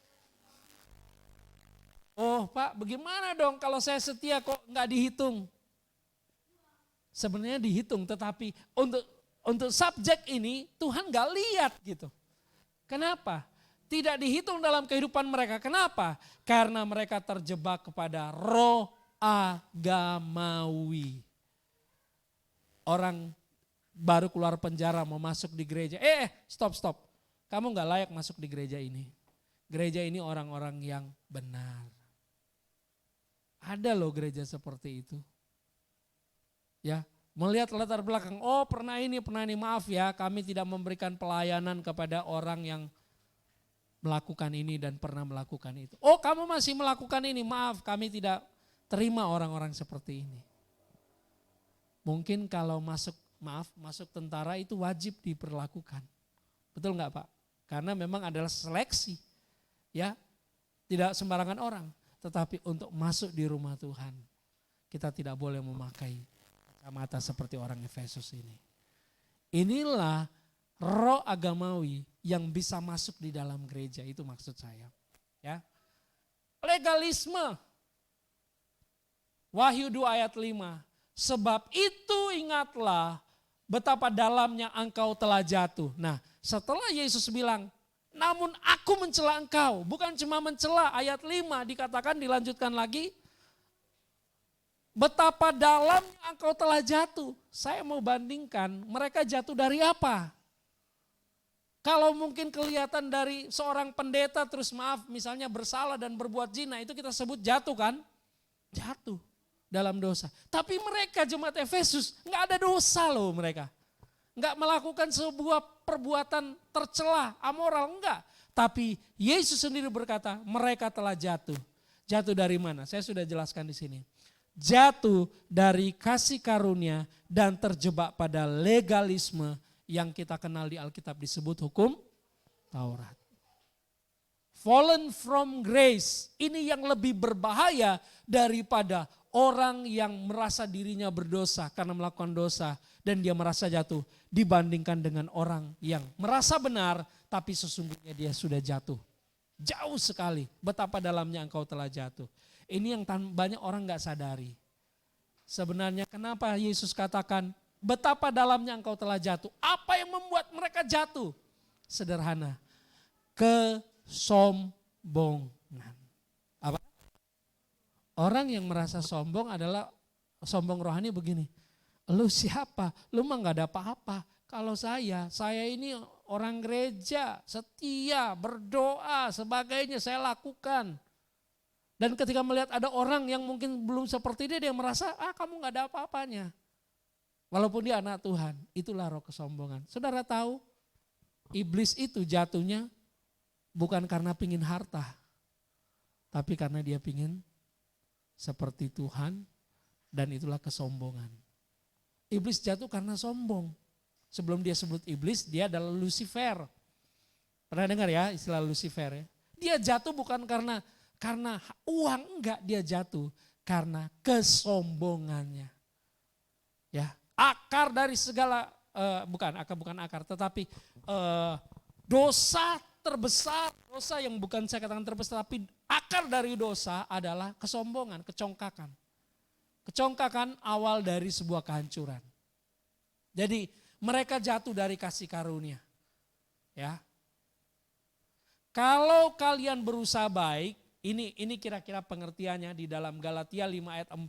Speaker 1: Oh Pak, bagaimana dong kalau saya setia kok nggak dihitung? Sebenarnya dihitung, tetapi untuk subjek ini Tuhan nggak lihat gitu. Kenapa? Tidak dihitung dalam kehidupan mereka. Kenapa? Karena mereka terjebak kepada roh agamawi. Orang baru keluar penjara mau masuk di gereja. Stop. Kamu nggak layak masuk di gereja ini. Gereja ini orang-orang yang benar. Ada loh gereja seperti itu. Ya, melihat latar belakang, oh pernah ini, maaf ya, kami tidak memberikan pelayanan kepada orang yang melakukan ini dan pernah melakukan itu. Oh kamu masih melakukan ini, maaf kami tidak terima orang-orang seperti ini. Mungkin kalau masuk tentara itu wajib diperlakukan. Betul nggak Pak? Karena memang adalah seleksi. Ya, tidak sembarangan orang. Tetapi untuk masuk di rumah Tuhan, kita tidak boleh memakai kacamata seperti orang Efesus ini. Inilah roh agamawi yang bisa masuk di dalam gereja, itu maksud saya. Ya. Legalisme. Wahyu 2 ayat 5. Sebab itu ingatlah betapa dalamnya engkau telah jatuh. Nah, setelah Yesus bilang, namun aku mencela engkau. Bukan cuma mencela, ayat 5 dikatakan, dilanjutkan lagi. Betapa dalam engkau telah jatuh. Saya mau bandingkan, mereka jatuh dari apa? Kalau mungkin kelihatan dari seorang pendeta terus misalnya bersalah dan berbuat zina, itu kita sebut jatuh kan? Jatuh dalam dosa. Tapi mereka jemaat Efesus nggak ada dosa loh mereka. Nggak melakukan sebuah perbuatan tercela, amoral, enggak. Tapi Yesus sendiri berkata, mereka telah jatuh. Jatuh dari mana? Saya sudah jelaskan di sini. Jatuh dari kasih karunia dan terjebak pada legalisme yang kita kenal di Alkitab disebut hukum Taurat. Fallen from grace, ini yang lebih berbahaya daripada orang yang merasa dirinya berdosa karena melakukan dosa dan dia merasa jatuh, dibandingkan dengan orang yang merasa benar tapi sesungguhnya dia sudah jatuh. Jauh sekali betapa dalamnya engkau telah jatuh. Ini yang banyak orang gak sadari. Sebenarnya kenapa Yesus katakan betapa dalamnya engkau telah jatuh. Apa yang membuat mereka jatuh? Sederhana, kesombongan. Apa? Orang yang merasa sombong adalah sombong rohani begini. Lu siapa? Lu mah gak ada apa-apa. Kalau saya ini orang gereja, setia, berdoa, sebagainya saya lakukan. Dan ketika melihat ada orang yang mungkin belum seperti dia merasa, kamu gak ada apa-apanya. Walaupun dia anak Tuhan, itulah roh kesombongan. Saudara tahu, iblis itu jatuhnya bukan karena pingin harta, tapi karena dia pingin seperti Tuhan, dan itulah kesombongan. Iblis jatuh karena sombong. Sebelum dia sebut iblis, dia adalah Lucifer. Pernah dengar ya istilah Lucifer ya? Dia jatuh bukan karena uang, enggak, dia jatuh karena kesombongannya. Ya, akar dari segala bukan akar, tetapi dosa terbesar, dosa yang bukan saya katakan terbesar, tapi akar dari dosa adalah kesombongan, kecongkakan. Kecongkakan awal dari sebuah kehancuran. Jadi mereka jatuh dari kasih karunia. Ya. Kalau kalian berusaha baik, ini kira-kira pengertiannya di dalam Galatia 5 ayat 4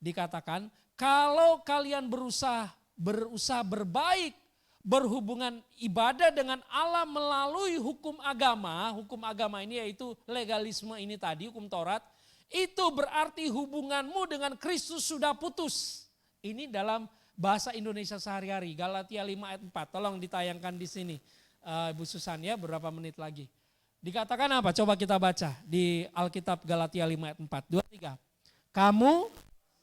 Speaker 1: dikatakan, kalau kalian berusaha berbaik berhubungan ibadah dengan Allah melalui hukum agama. Hukum agama ini yaitu legalisme ini tadi, hukum Taurat. Itu berarti hubunganmu dengan Kristus sudah putus. Ini dalam bahasa Indonesia sehari-hari. Galatia 5 ayat 4. Tolong ditayangkan di sini. Ibu Susan ya, beberapa menit lagi. Dikatakan apa? Coba kita baca di Alkitab Galatia 5 ayat 4. 2, 3. Kamu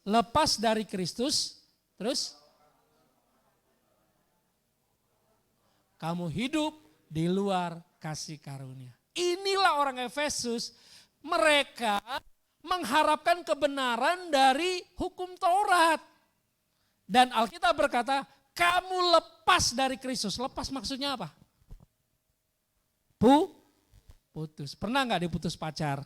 Speaker 1: lepas dari Kristus, terus kamu hidup di luar kasih karunia. Inilah orang Efesus, mereka mengharapkan kebenaran dari hukum Taurat. Dan Alkitab berkata, kamu lepas dari Kristus. Lepas maksudnya apa? Putus. Pernah gak diputus pacar?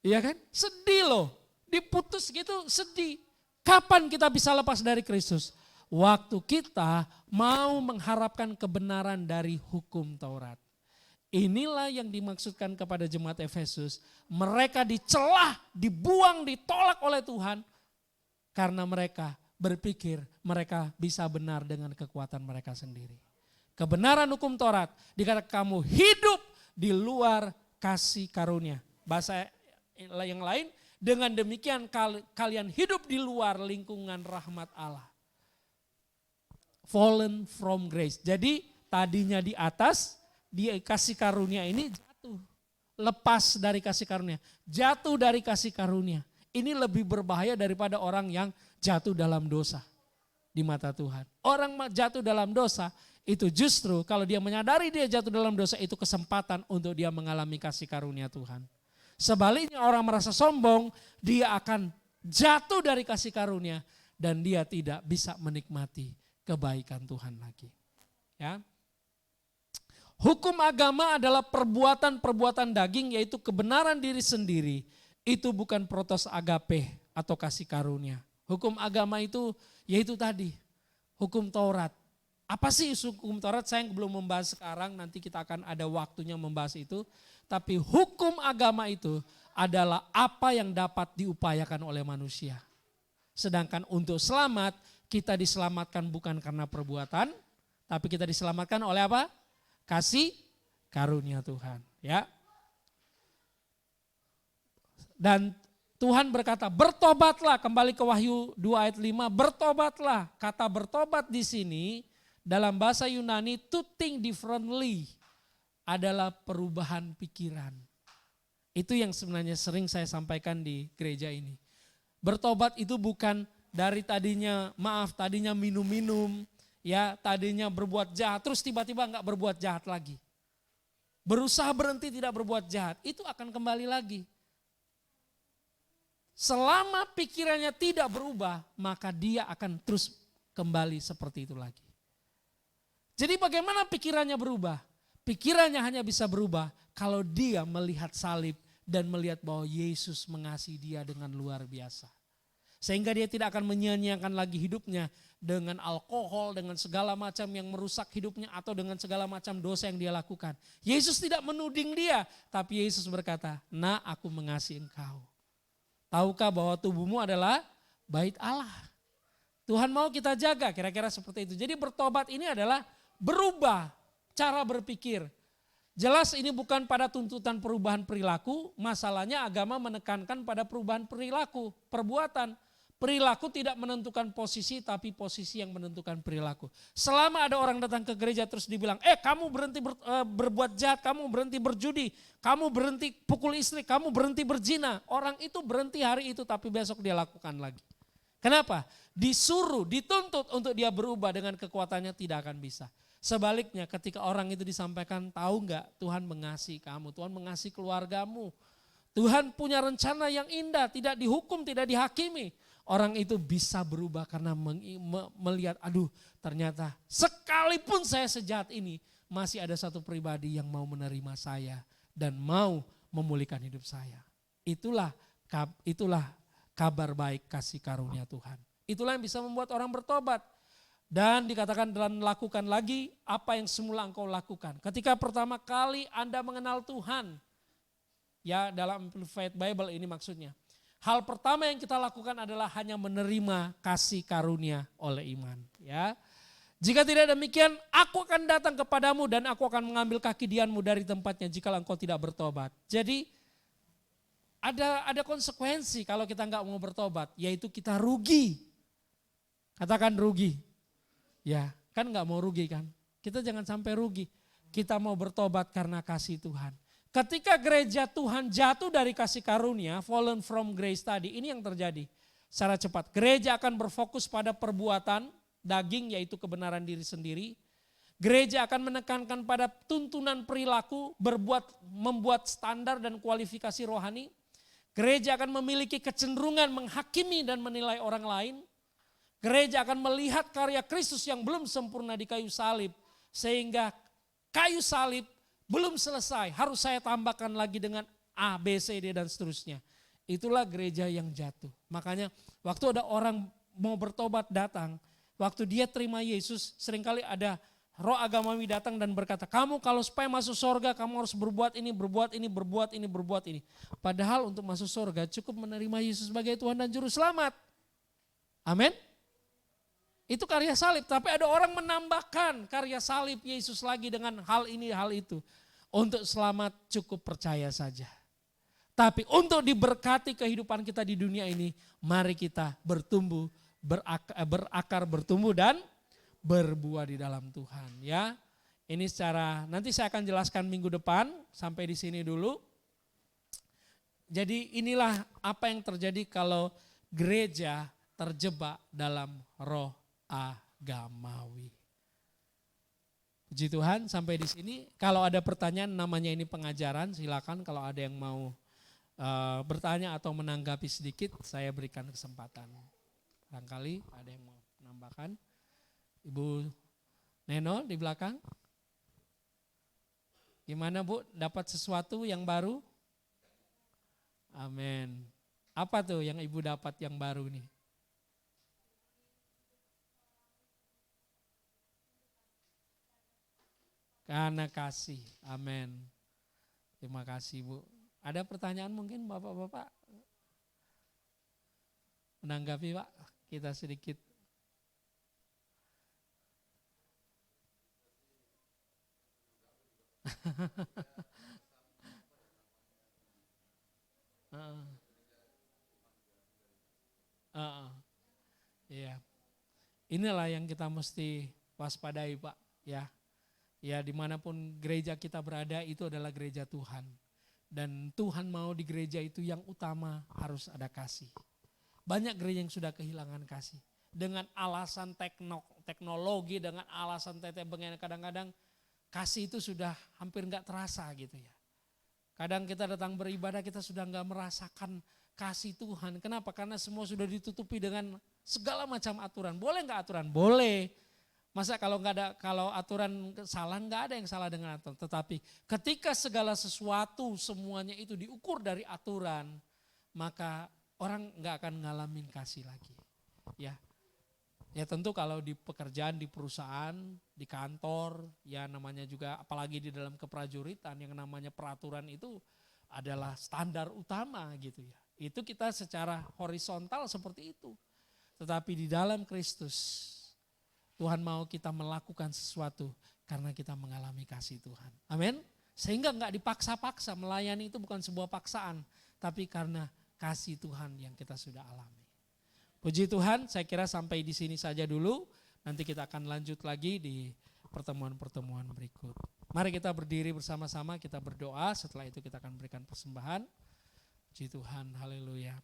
Speaker 1: Iya kan? Sedih loh. Diputus gitu sedih. Kapan kita bisa lepas dari Kristus? Waktu kita mau mengharapkan kebenaran dari hukum Taurat. Inilah yang dimaksudkan kepada jemaat Efesus. Mereka dicelah, dibuang, ditolak oleh Tuhan. Karena mereka berpikir mereka bisa benar dengan kekuatan mereka sendiri. Kebenaran hukum Taurat dikatakan kamu hidup di luar kasih karunia. Bahasa yang lain, dengan demikian kalian hidup di luar lingkungan rahmat Allah. Fallen from grace. Jadi tadinya di atas, dia kasih karunia ini jatuh. Lepas dari kasih karunia. Jatuh dari kasih karunia. Ini lebih berbahaya daripada orang yang jatuh dalam dosa di mata Tuhan. Orang jatuh dalam dosa itu justru kalau dia menyadari dia jatuh dalam dosa itu kesempatan untuk dia mengalami kasih karunia Tuhan. Sebaliknya orang merasa sombong, dia akan jatuh dari kasih karunia dan dia tidak bisa menikmati kebaikan Tuhan lagi. Ya. Hukum agama adalah perbuatan-perbuatan daging yaitu kebenaran diri sendiri. Itu bukan protos agape atau kasih karunia. Hukum agama itu yaitu tadi, hukum Taurat. Apa sih hukum Taurat? Saya belum membahas sekarang, nanti kita akan ada waktunya membahas itu. Tapi hukum agama itu adalah apa yang dapat diupayakan oleh manusia. Sedangkan untuk selamat, kita diselamatkan bukan karena perbuatan, tapi kita diselamatkan oleh apa? Kasih karunia Tuhan. Ya. Dan Tuhan berkata, bertobatlah, kembali ke Wahyu 2 ayat 5, bertobatlah. Kata bertobat di sini dalam bahasa Yunani, to think differently, adalah perubahan pikiran. Itu yang sebenarnya sering saya sampaikan di gereja ini. Bertobat itu bukan dari tadinya minum-minum, ya tadinya berbuat jahat, terus tiba-tiba enggak berbuat jahat lagi. Berusaha berhenti tidak berbuat jahat, itu akan kembali lagi. Selama pikirannya tidak berubah, maka dia akan terus kembali seperti itu lagi. Jadi bagaimana pikirannya berubah? Pikirannya hanya bisa berubah kalau dia melihat salib dan melihat bahwa Yesus mengasihi dia dengan luar biasa. Sehingga dia tidak akan menyia-nyiakan lagi hidupnya dengan alkohol, dengan segala macam yang merusak hidupnya atau dengan segala macam dosa yang dia lakukan. Yesus tidak menuding dia, tapi Yesus berkata, "Nak, aku mengasihi engkau. Tahukah bahwa tubuhmu adalah bait Allah?" Tuhan mau kita jaga, kira-kira seperti itu. Jadi bertobat ini adalah berubah cara berpikir. Jelas ini bukan pada tuntutan perubahan perilaku, masalahnya agama menekankan pada perubahan perilaku, perbuatan. Perilaku tidak menentukan posisi, tapi posisi yang menentukan perilaku. Selama ada orang datang ke gereja terus dibilang, kamu berhenti berbuat jahat, kamu berhenti berjudi, kamu berhenti pukul istri, kamu berhenti berzina. Orang itu berhenti hari itu tapi besok dia lakukan lagi. Kenapa? Disuruh, dituntut untuk dia berubah dengan kekuatannya tidak akan bisa. Sebaliknya ketika orang itu disampaikan, tahu enggak Tuhan mengasihi kamu, Tuhan mengasihi keluargamu. Tuhan punya rencana yang indah, tidak dihukum, tidak dihakimi. Orang itu bisa berubah karena melihat, aduh ternyata sekalipun saya sejahat ini, masih ada satu pribadi yang mau menerima saya dan mau memulihkan hidup saya. Itulah kabar baik kasih karunia Tuhan. Itulah yang bisa membuat orang bertobat. Dan dikatakan dan lakukan lagi apa yang semula engkau lakukan. Ketika pertama kali Anda mengenal Tuhan, ya dalam Amplified Bible ini maksudnya. Hal pertama yang kita lakukan adalah hanya menerima kasih karunia oleh iman. Ya, jika tidak demikian, aku akan datang kepadamu dan aku akan mengambil kaki dianmu dari tempatnya jika engkau tidak bertobat. Jadi ada konsekuensi kalau kita nggak mau bertobat, yaitu kita rugi. Katakan rugi. Ya, kan nggak mau rugi kan? Kita jangan sampai rugi. Kita mau bertobat karena kasih Tuhan. Ketika gereja Tuhan jatuh dari kasih karunia, fallen from grace tadi, ini yang terjadi. Secara cepat, gereja akan berfokus pada perbuatan daging, yaitu kebenaran diri sendiri. Gereja akan menekankan pada tuntunan perilaku, membuat standar dan kualifikasi rohani. Gereja akan memiliki kecenderungan menghakimi dan menilai orang lain. Gereja akan melihat karya Kristus yang belum sempurna di kayu salib. Sehingga kayu salib belum selesai, harus saya tambahkan lagi dengan A, B, C, D dan seterusnya. Itulah gereja yang jatuh. Makanya waktu ada orang mau bertobat datang, waktu dia terima Yesus, seringkali ada roh agamawi datang dan berkata, kamu kalau supaya masuk surga kamu harus berbuat ini, berbuat ini, berbuat ini, berbuat ini. Padahal untuk masuk surga cukup menerima Yesus sebagai Tuhan dan Juru Selamat. Amin. Itu karya salib, tapi ada orang menambahkan karya salib Yesus lagi dengan hal ini, hal itu. Untuk selamat cukup percaya saja. Tapi untuk diberkati kehidupan kita di dunia ini, mari kita bertumbuh, berakar, bertumbuh dan berbuah di dalam Tuhan. Ya, ini secara, nanti saya akan jelaskan minggu depan, sampai di sini dulu. Jadi inilah apa yang terjadi kalau gereja terjebak dalam roh agamawi. Puji Tuhan, sampai di sini. Kalau ada pertanyaan, namanya ini pengajaran, silakan kalau ada yang mau bertanya atau menanggapi sedikit, saya berikan kesempatan. Barangkali ada yang mau menambahkan. Ibu Neno di belakang. Gimana Bu, dapat sesuatu yang baru? Amin. Apa tuh yang Ibu dapat yang baru nih? Karena kasih, amin. Terima kasih Bu. Ada pertanyaan mungkin Bapak-Bapak? Menanggapi Pak, kita sedikit. Iya. Inilah yang kita mesti waspadai Pak, ya. Ya, dimanapun gereja kita berada itu adalah gereja Tuhan. Dan Tuhan mau di gereja itu yang utama harus ada kasih. Banyak gereja yang sudah kehilangan kasih. Dengan alasan teknologi, dengan alasan kadang-kadang kasih itu sudah hampir gak terasa gitu ya. Kadang kita datang beribadah kita sudah gak merasakan kasih Tuhan. Kenapa? Karena semua sudah ditutupi dengan segala macam aturan. Boleh gak aturan? Boleh. Masa kalau aturan salah, nggak ada yang salah dengan aturan. Tetapi ketika segala sesuatu semuanya itu diukur dari aturan, maka orang nggak akan ngalamin kasih lagi. Ya tentu kalau di pekerjaan, di perusahaan, di kantor, ya namanya juga apalagi di dalam keprajuritan yang namanya peraturan itu adalah standar utama gitu ya. Itu kita secara horizontal seperti itu. Tetapi di dalam Kristus, Tuhan mau kita melakukan sesuatu karena kita mengalami kasih Tuhan. Amin. Sehingga enggak dipaksa-paksa, melayani itu bukan sebuah paksaan. Tapi karena kasih Tuhan yang kita sudah alami. Puji Tuhan, saya kira sampai di sini saja dulu. Nanti kita akan lanjut lagi di pertemuan-pertemuan berikut. Mari kita berdiri bersama-sama, kita berdoa. Setelah itu kita akan berikan persembahan. Puji Tuhan, haleluya.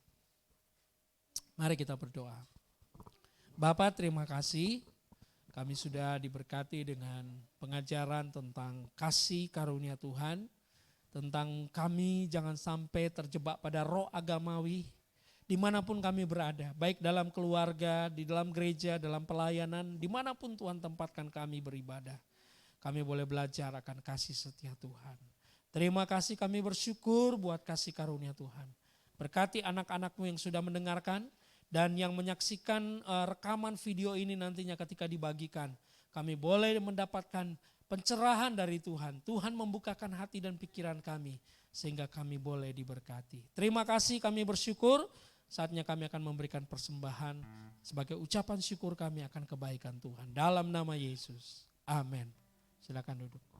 Speaker 1: Mari kita berdoa. Bapa, terima kasih. Kami sudah diberkati dengan pengajaran tentang kasih karunia Tuhan. Tentang kami jangan sampai terjebak pada roh agamawi dimanapun kami berada. Baik dalam keluarga, di dalam gereja, dalam pelayanan, dimanapun Tuhan tempatkan kami beribadah. Kami boleh belajar akan kasih setia Tuhan. Terima kasih, kami bersyukur buat kasih karunia Tuhan. Berkati anak-anak-Mu yang sudah mendengarkan. Dan yang menyaksikan rekaman video ini nantinya ketika dibagikan. Kami boleh mendapatkan pencerahan dari Tuhan. Tuhan membukakan hati dan pikiran kami. sehingga kami boleh diberkati. Terima kasih, kami bersyukur. Saatnya kami akan memberikan persembahan sebagai ucapan syukur kami akan kebaikan Tuhan. Dalam nama Yesus. Amin. Silakan duduk.